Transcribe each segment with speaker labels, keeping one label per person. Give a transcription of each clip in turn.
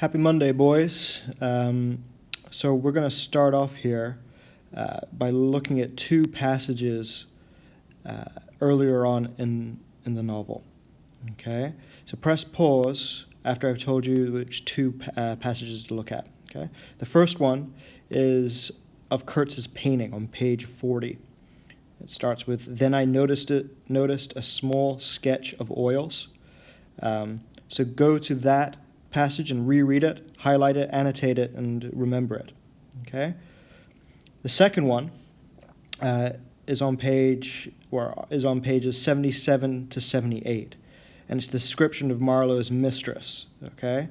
Speaker 1: Happy Monday, boys. So we're going to start off here by looking at two passages earlier on in the novel. Okay, so press pause after I've told you which two passages to look at. Okay, the first one is of Kurtz's painting on page 40. It starts with, "Then I noticed a small sketch of oils." So go to that passage and reread it, highlight it, annotate it, and remember it. Okay. The second one is on pages 77 to 78, and it's the description of Marlowe's mistress. Okay.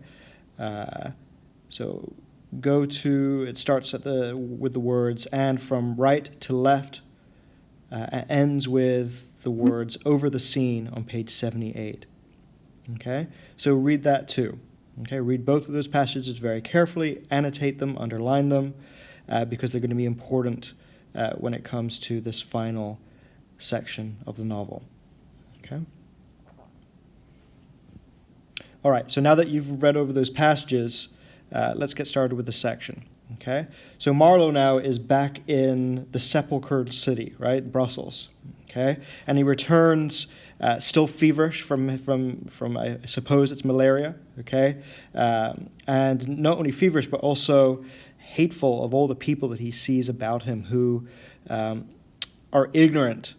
Speaker 1: So go to, it starts with the words "and from right to left," ends with the words "over the scene" on page 78. Okay, so read that too. Okay, read both of those passages very carefully, annotate them, underline them, because they're going to be important when it comes to this final section of the novel. Okay. All right, so now that you've read over those passages, let's get started with the section. Okay, so Marlowe now is back in the sepulchred city, right, Brussels. Okay, and he returns still feverish from I suppose it's malaria. Okay, and not only feverish but also hateful of all the people that he sees about him who are ignorant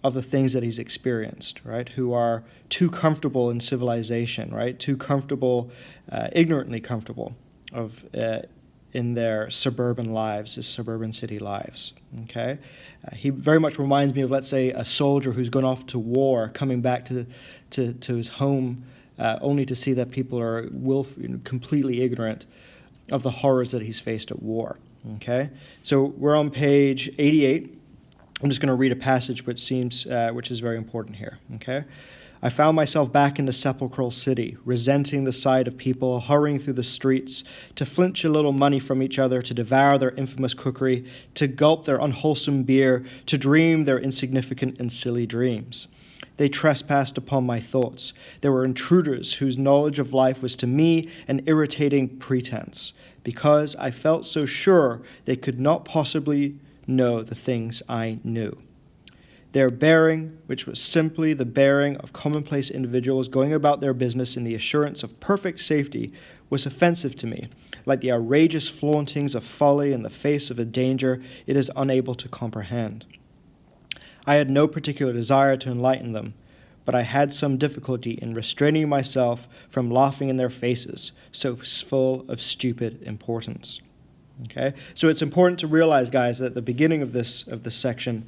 Speaker 1: of the things that he's experienced, right? Who are too comfortable in civilization, right? Too comfortable, ignorantly comfortable in their suburban lives, his suburban city lives. Okay, he very much reminds me of, let's say, a soldier who's gone off to war, coming back to his home, only to see that people are completely ignorant of the horrors that he's faced at war. Okay, so we're on page 88. I'm just going to read a passage which is very important here. Okay. "I found myself back in the sepulchral city, resenting the sight of people hurrying through the streets, to flinch a little money from each other, to devour their infamous cookery, to gulp their unwholesome beer, to dream their insignificant and silly dreams. They trespassed upon my thoughts. There were intruders whose knowledge of life was to me an irritating pretense, because I felt so sure they could not possibly know the things I knew. Their bearing, which was simply the bearing of commonplace individuals going about their business in the assurance of perfect safety, was offensive to me, like the outrageous flauntings of folly in the face of a danger it is unable to comprehend. I had no particular desire to enlighten them, but I had some difficulty in restraining myself from laughing in their faces, so full of stupid importance." Okay, so it's important to realize, guys, that at the beginning of this section,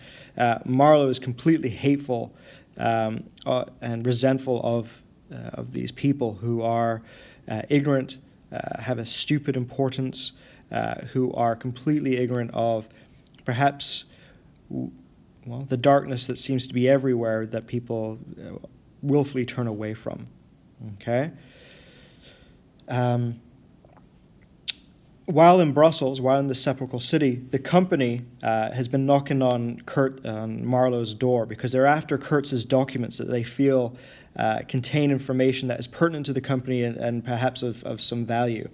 Speaker 1: Marlowe is completely hateful and resentful of these people who are ignorant, have a stupid importance, who are completely ignorant of perhaps the darkness that seems to be everywhere that people willfully turn away from. Okay. While in Brussels, while in the sepulchral city, the company has been knocking on Marlowe's door because they're after Kurtz's documents that they feel contain information that is pertinent to the company and perhaps of some value.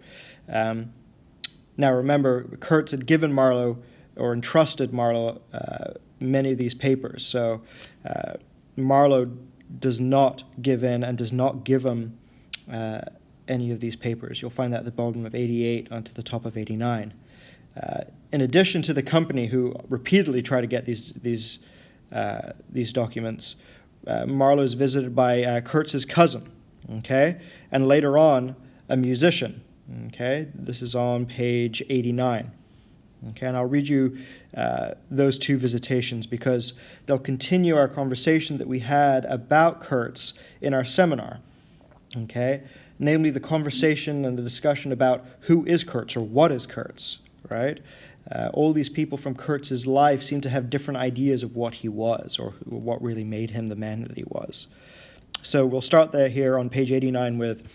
Speaker 1: Now remember, Kurtz had given Marlowe or entrusted Marlowe many of these papers, so Marlowe does not give in and does not give him any of these papers. You'll find that at the bottom of 88 onto the top of 89. In addition to the company who repeatedly try to get these documents, Marlowe is visited by Kurtz's cousin, okay, and later on a musician. Okay, this is on page 89. Okay, and I'll read you those two visitations because they'll continue our conversation that we had about Kurtz in our seminar. Okay, namely the conversation and the discussion about who is Kurtz or what is Kurtz, right? All these people from Kurtz's life seem to have different ideas of what he was or what really made him the man that he was. So we'll start there here on page 89 with,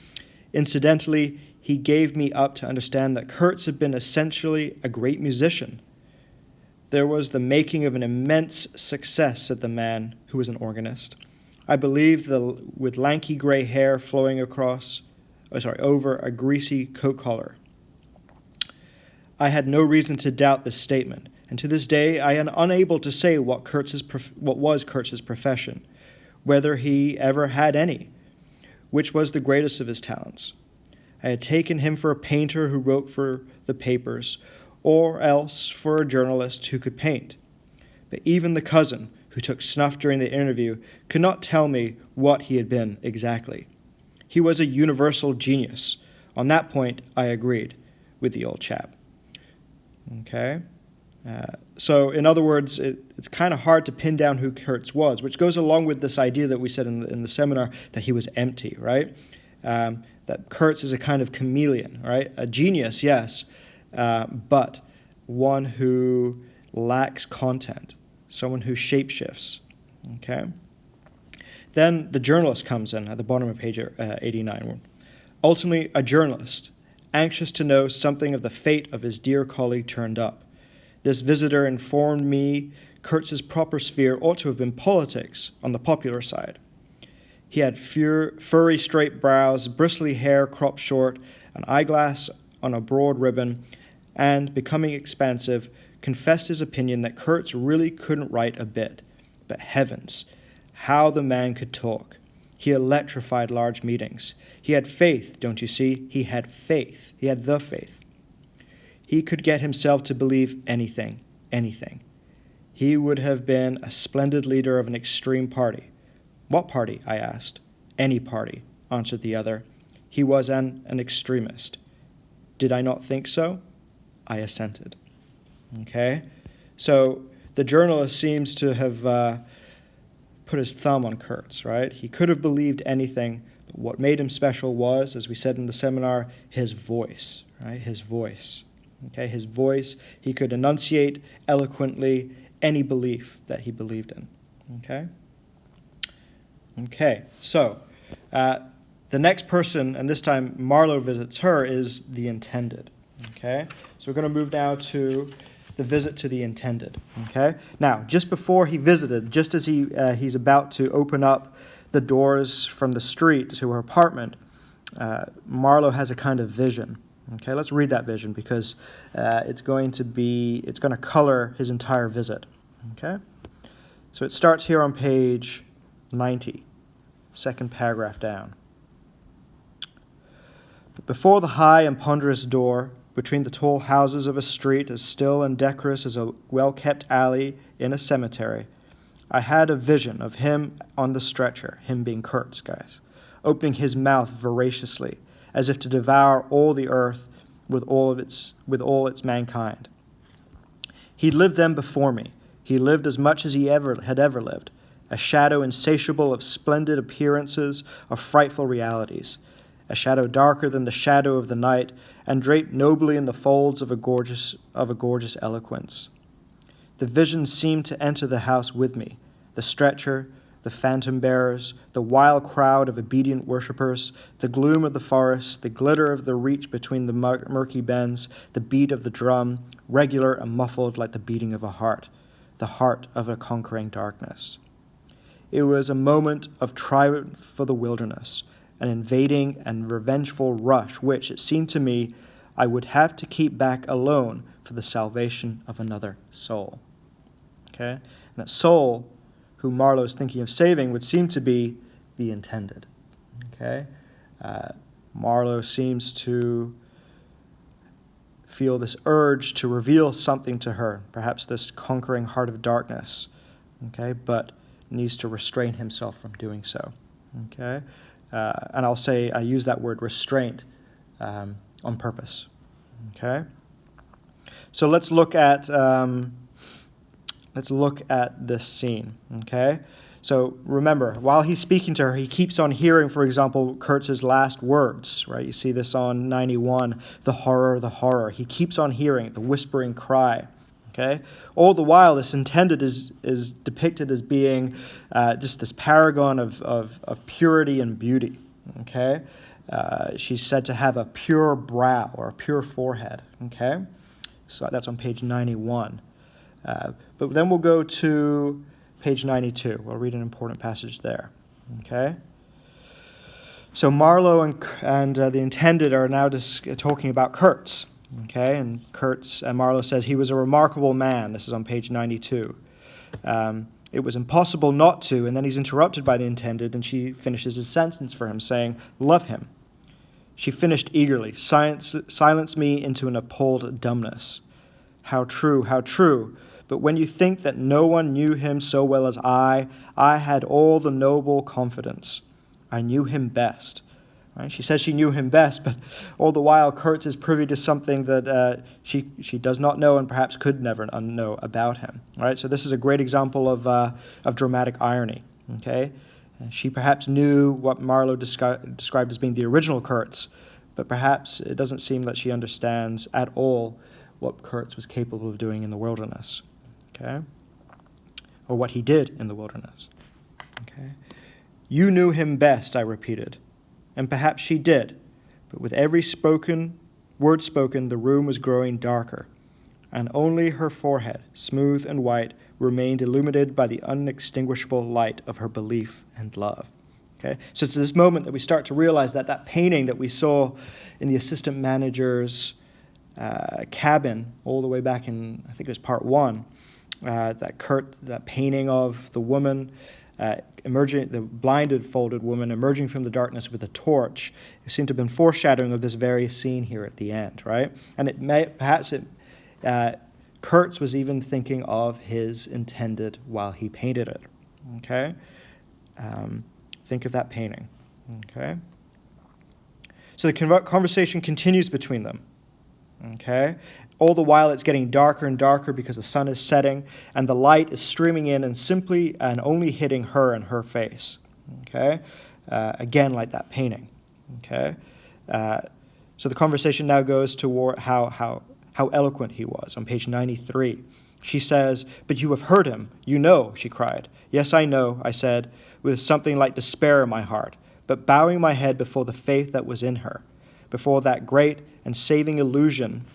Speaker 1: "Incidentally, he gave me up to understand that Kurtz had been essentially a great musician. There was the making of an immense success," said the man who was an organist. "I believe with lanky gray hair flowing across over a greasy coat collar. I had no reason to doubt this statement, and to this day I am unable to say what was Kurtz's profession, whether he ever had any, which was the greatest of his talents. I had taken him for a painter who wrote for the papers, or else for a journalist who could paint. But even the cousin, who took snuff during the interview, could not tell me what he had been exactly. He was a universal genius. On that point, I agreed with the old chap. Okay? So, in other words, it's kind of hard to pin down who Kurtz was, which goes along with this idea that we said in the seminar that he was empty, right? That Kurtz is a kind of chameleon, right? A genius, yes, but one who lacks content, someone who shapeshifts, okay? Then the journalist comes in at the bottom of page 89. Ultimately, a journalist, anxious to know something of the fate of his dear colleague, turned up. This visitor informed me Kurtz's proper sphere ought to have been politics on the popular side. He had furry straight brows, bristly hair cropped short, an eyeglass on a broad ribbon, and, becoming expansive, confessed his opinion that Kurtz really couldn't write a bit. But heavens, how the man could talk. He electrified large meetings. He had faith, don't you see? He had faith. He had the faith. He could get himself to believe anything, anything. He would have been a splendid leader of an extreme party. What party? I asked. Any party, answered the other. He was an extremist. Did I not think so? I assented. Okay? So the journalist seems to have put his thumb on Kurtz, right? He could have believed anything, but what made him special was, as we said in the seminar, his voice, right? His voice. Okay, his voice. He could enunciate eloquently any belief that he believed in. Okay? Okay, so the next person, and this time Marlowe visits her, is the intended. Okay, so we're going to move now to the visit to the intended. Okay, now just before he visited, just as he's about to open up the doors from the street to her apartment, Marlowe has a kind of vision. Okay, let's read that vision because it's going to color his entire visit. Okay, so it starts here on page 90, second paragraph down. But before the high and ponderous door, between the tall houses of a street as still and decorous as a well-kept alley in a cemetery, I had a vision of him on the stretcher, him being Kurtz, guys, opening his mouth voraciously, as if to devour all the earth with all its mankind. He lived then before me. He lived as much as he had ever lived, a shadow insatiable of splendid appearances, of frightful realities, a shadow darker than the shadow of the night, and draped nobly in the folds of a gorgeous eloquence. The vision seemed to enter the house with me, the stretcher, the phantom bearers, the wild crowd of obedient worshippers, the gloom of the forest, the glitter of the reach between the murky bends, the beat of the drum, regular and muffled like the beating of a heart, the heart of a conquering darkness. It was a moment of triumph for the wilderness, an invading and revengeful rush which, it seemed to me, I would have to keep back alone for the salvation of another soul. Okay? And that soul, who Marlowe is thinking of saving, would seem to be the intended. Okay? Marlowe seems to feel this urge to reveal something to her, perhaps this conquering heart of darkness, okay, but needs to restrain himself from doing so. Okay? And I'll say, I use that word restraint on purpose. Okay? So let's look at this scene. Okay? So remember, while he's speaking to her, he keeps on hearing, for example, Kurtz's last words, right? You see this on 91, the horror, the horror. He keeps on hearing it, the whispering cry. Okay? All the while, this intended is depicted as being just this paragon of purity and beauty. Okay? She's said to have a pure brow or a pure forehead. Okay? So that's on page 91. But then we'll go to page 92. We'll read an important passage there. Okay? So Marlowe and the intended are now talking about Kurtz. Okay, and Marlowe says he was a remarkable man. This is on page 92. It was impossible not to, and then he's interrupted by the intended, and she finishes his sentence for him, saying, "Love him." She finished eagerly, "Silence me into an appalled dumbness." How true, how true. But when you think that no one knew him so well as I had all the noble confidence. I knew him best. Right? She says she knew him best, but all the while Kurtz is privy to something that she does not know and perhaps could never know about him. Right? So this is a great example of dramatic irony. Okay, she perhaps knew what Marlowe described as being the original Kurtz, but perhaps it doesn't seem that she understands at all what Kurtz was capable of doing in the wilderness. Okay, or what he did in the wilderness. Okay, you knew him best, I repeated. And perhaps she did, but with every word spoken, the room was growing darker, and only her forehead, smooth and white, remained illuminated by the unextinguishable light of her belief and love. Okay? So it's this moment that we start to realize that painting that we saw in the assistant manager's cabin all the way back in, I think it was part 1, that painting of the woman emerging, the blinded, folded woman emerging from the darkness with a torch, it seemed to have been foreshadowing of this very scene here at the end, right? And Kurtz was even thinking of his intended while he painted it. Okay, think of that painting. Okay, so the conversation continues between them. Okay. All the while it's getting darker and darker because the sun is setting and the light is streaming in and simply and only hitting her and her face. Okay, again like that painting. Okay, so the conversation now goes toward how eloquent he was. On page 93, she says, "But you have heard him. You know," she cried. "Yes, I know," I said, with something like despair in my heart, but bowing my head before the faith that was in her, before that great and saving illusion,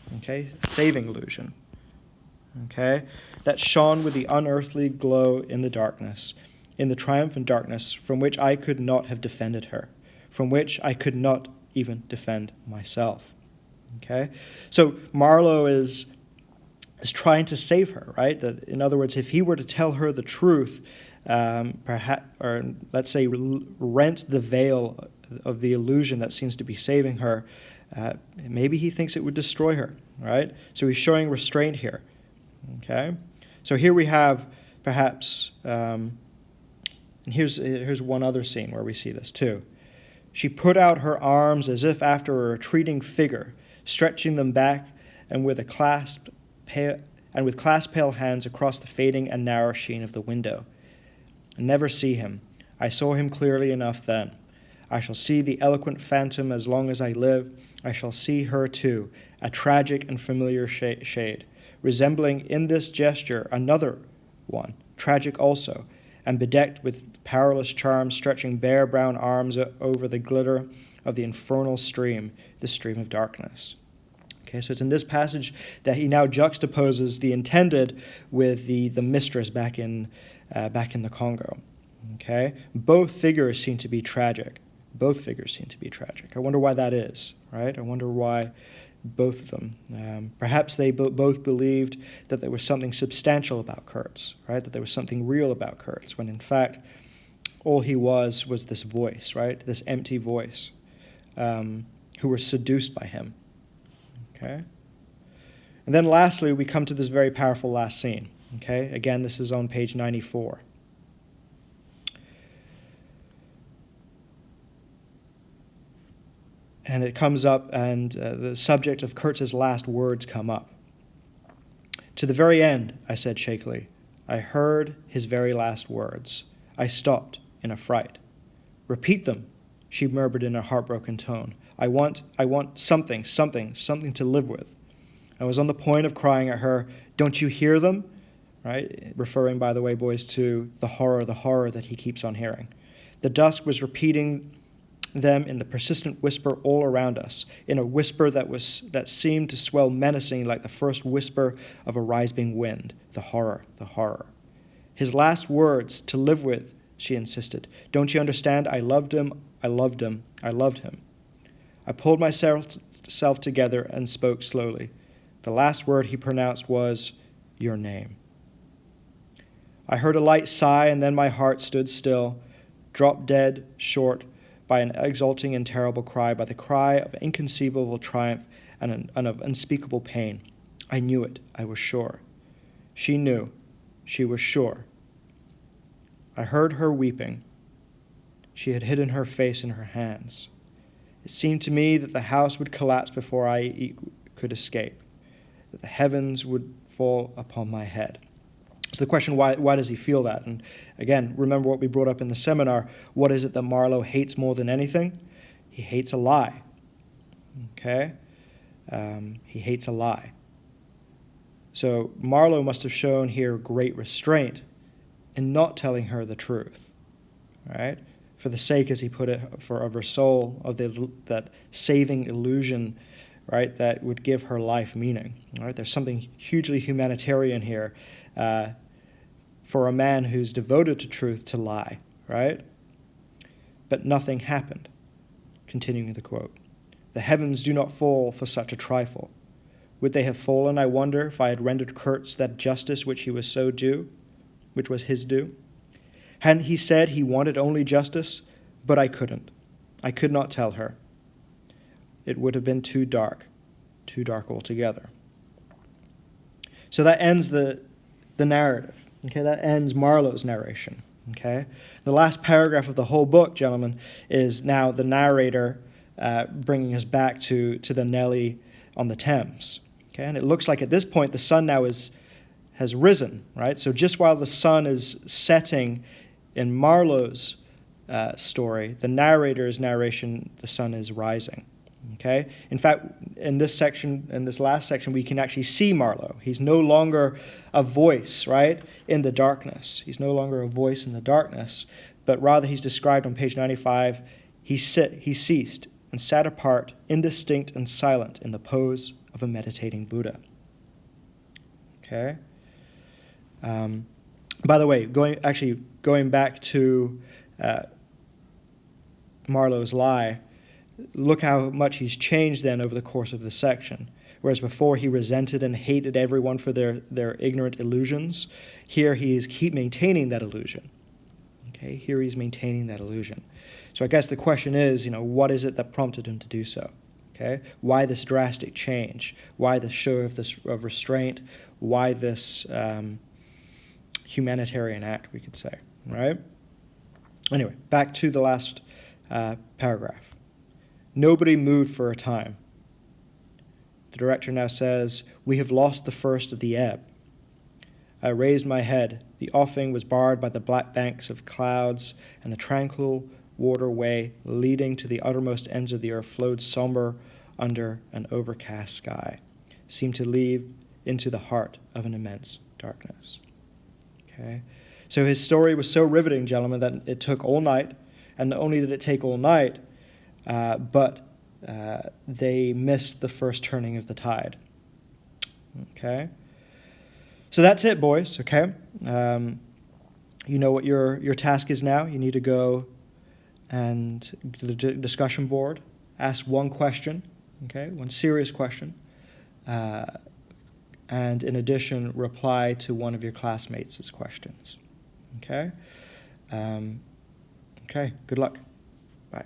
Speaker 1: that shone with the unearthly glow in the darkness, in the triumphant darkness from which I could not have defended her, from which I could not even defend myself. Okay, so Marlowe is trying to save her, right? That, in other words, if he were to tell her the truth, perhaps, or let's say rent the veil of the illusion that seems to be saving her, maybe he thinks it would destroy her, right? So he's showing restraint here. Okay, so here we have perhaps, and here's one other scene where we see this too. She put out her arms as if after a retreating figure, stretching them back, and with clasped pale hands across the fading and narrow sheen of the window. I never see him. I saw him clearly enough then. I shall see the eloquent phantom as long as I live. I shall see her too, a tragic and familiar shade, resembling in this gesture another one, tragic also, and bedecked with powerless charms, stretching bare brown arms over the glitter of the infernal stream, the stream of darkness. Okay, so it's in this passage that he now juxtaposes the intended with the mistress back in the Congo. Okay, both figures seem to be tragic. I wonder why that is, right? I wonder why both of them. Perhaps they both believed that there was something substantial about Kurtz, right? That there was something real about Kurtz, when in fact all he was this voice, right? This empty voice, who were seduced by him. Okay? And then lastly, we come to this very powerful last scene. Okay? Again, this is on page 94. And it comes up, and the subject of Kurtz's last words come up. "To the very end," I said shakily. I heard his very last words. I stopped in a fright. "Repeat them," she murmured in a heartbroken tone. I want something to live with." I was on the point of crying at her, "Don't you hear them?" Right? Referring, by the way, boys, to the horror that he keeps on hearing. The dusk was repeating them in the persistent whisper all around us, in a whisper that seemed to swell menacing like the first whisper of a rising wind. The horror. "His last words, to live with," she insisted. "Don't you understand? I loved him. I loved him. I pulled myself together and spoke slowly. The last word he pronounced was, "Your name." I heard a light sigh, and then my heart stood still, dropped dead short by an exulting and terrible cry, by the cry of inconceivable triumph and of unspeakable pain. I knew it. I was sure. She knew. She was sure. I heard her weeping. She had hidden her face in her hands. It seemed to me that the house would collapse before I could escape, that the heavens would fall upon my head. So the question, why does he feel that? And again, remember what we brought up in the seminar. What is it that Marlowe hates more than anything? He hates a lie. Okay? He hates a lie. So Marlowe must have shown here great restraint in not telling her the truth. Right? For the sake, as he put it, of her soul, of that saving illusion, right, that would give her life meaning. Right? There's something hugely humanitarian here. For a man who's devoted to truth to lie, right? But nothing happened. Continuing the quote. The heavens do not fall for such a trifle. Would they have fallen, I wonder, if I had rendered Kurtz that justice which was his due? Hadn't he said he wanted only justice? But I couldn't. I could not tell her. It would have been too dark altogether. So that ends the narrative. Okay, that ends Marlowe's narration. Okay, the last paragraph of the whole book, gentlemen, is now the narrator bringing us back to the Nelly on the Thames. Okay, and it looks like at this point the sun now has risen. Right, so just while the sun is setting in Marlowe's story, the narrator's narration, the sun is rising. Okay. In fact, in this last section, we can actually see Marlowe. He's no longer a voice, right, in the darkness. He's no longer a voice in the darkness, but rather he's described on page 95. He ceased and sat apart, indistinct and silent, in the pose of a meditating Buddha. Okay. By the way, going back to Marlowe's lie. Look how much he's changed then over the course of this section. Whereas before he resented and hated everyone for their ignorant illusions, here he's maintaining that illusion. Okay, here he's maintaining that illusion. So I guess the question is, what is it that prompted him to do so? Okay, why this drastic change? Why this show of restraint? Why this humanitarian act, we could say, right? Anyway, back to the last paragraph. Nobody moved for a time. The director now says, "We have lost the first of the ebb." I raised my head. The offing was barred by the black banks of clouds, and the tranquil waterway leading to the uttermost ends of the earth flowed somber under an overcast sky, seemed to lead into the heart of an immense darkness. Okay, so his story was so riveting, gentlemen, that it took all night, and not only did it take all night, but they missed the first turning of the tide. Okay, so that's it, boys. Okay, you know what your task is now. You need to go and to the discussion board, ask one question. Okay, one serious question, and in addition, reply to one of your classmates' questions. Okay. Okay. Good luck. Bye.